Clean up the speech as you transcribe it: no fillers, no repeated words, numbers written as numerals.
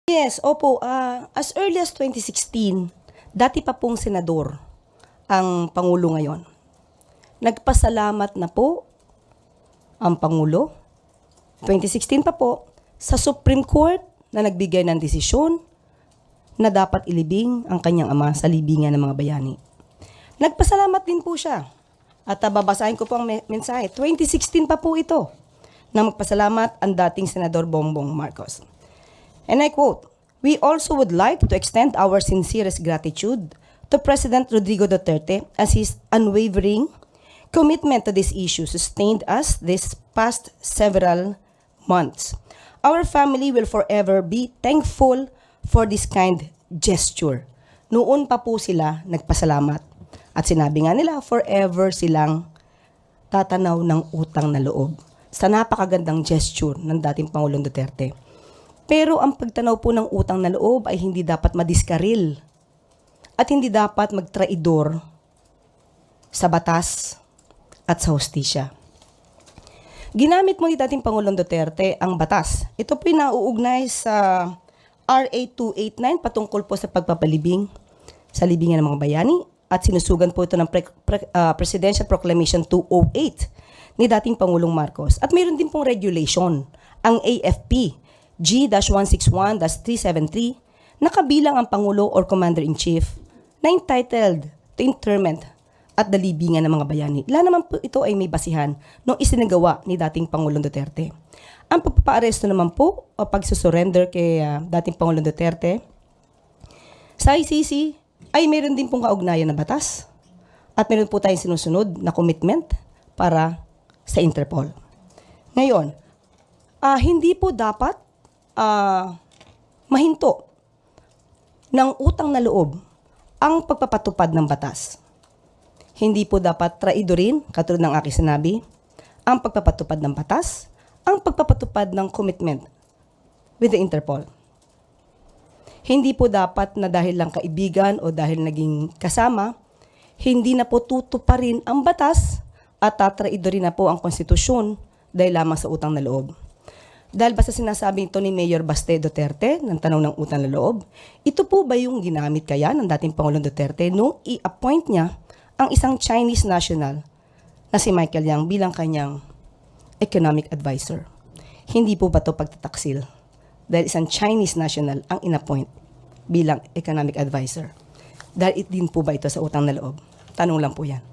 Yes, opo. As early as 2016, dati pa pong senador ang Pangulo ngayon. Nagpasalamat na po ang Pangulo, 2016 pa po, sa Supreme Court na nagbigay ng desisyon na dapat ilibing ang kanyang ama sa libingan ng mga bayani. Nagpasalamat din po siya. At babasahin ko po ang mensahe. 2016 pa po ito na magpasalamat ang dating Senador Bongbong Marcos. And I quote, "We also would like to extend our sincerest gratitude to President Rodrigo Duterte as his unwavering commitment to this issue sustained us this past several months. Our family will forever be thankful for this kind gesture." Noon pa po sila nagpasalamat. At sinabi nga nila, forever silang tatanaw ng utang na loob sa napakagandang gesture ng dating Pangulong Duterte. Pero ang pagtanaw po ng utang na loob ay hindi dapat madiskaril at hindi dapat magtraidor sa batas at sa hustisya. Ginamit mo ni dating Pangulong Duterte ang batas. Ito po yung nauugnay sa RA 289 patungkol po sa pagpapalibing sa libingan ng mga bayani at sinusugan po ito ng Presidential Proclamation 208 ni dating Pangulong Marcos. At mayroon din pong regulation, ang AFP G-161-373 na kabilang ang Pangulo or Commander-in-Chief na entitled to interment at the libingan ng mga bayani. Ilan naman po ito ay may basihan nung isinagawa ni dating Pangulong Duterte. Ang pagpapaaresto naman po o pagsusurrender kay dating Pangulong Duterte sa ICC ay meron din pong kaugnayan na batas at meron po tayong sinusunod na commitment para sa Interpol. Ngayon, hindi po dapat mahinto ng utang na loob ang pagpapatupad ng batas. Hindi po dapat traidorin, katulad ng aking sinabi, ang pagpapatupad ng batas, ang pagpapatupad ng commitment with the Interpol. Hindi po dapat na dahil lang kaibigan o dahil naging kasama, hindi na po tutuparin ang batas at tatraidorin na po ang konstitusyon dahil lamang sa utang na loob. Dahil basta sinasabing ito ni Mayor Baste Duterte ng tanong ng utang na loob, ito po ba yung ginamit kaya ng dating Pangulong Duterte nung i-appoint niya ang isang Chinese national na si Michael Yang bilang kanyang economic advisor? Hindi po ba ito pagtataksil? Dahil isang Chinese national ang inappoint bilang economic advisor. Dahil din po ba ito sa utang na loob? Tanong lang po yan.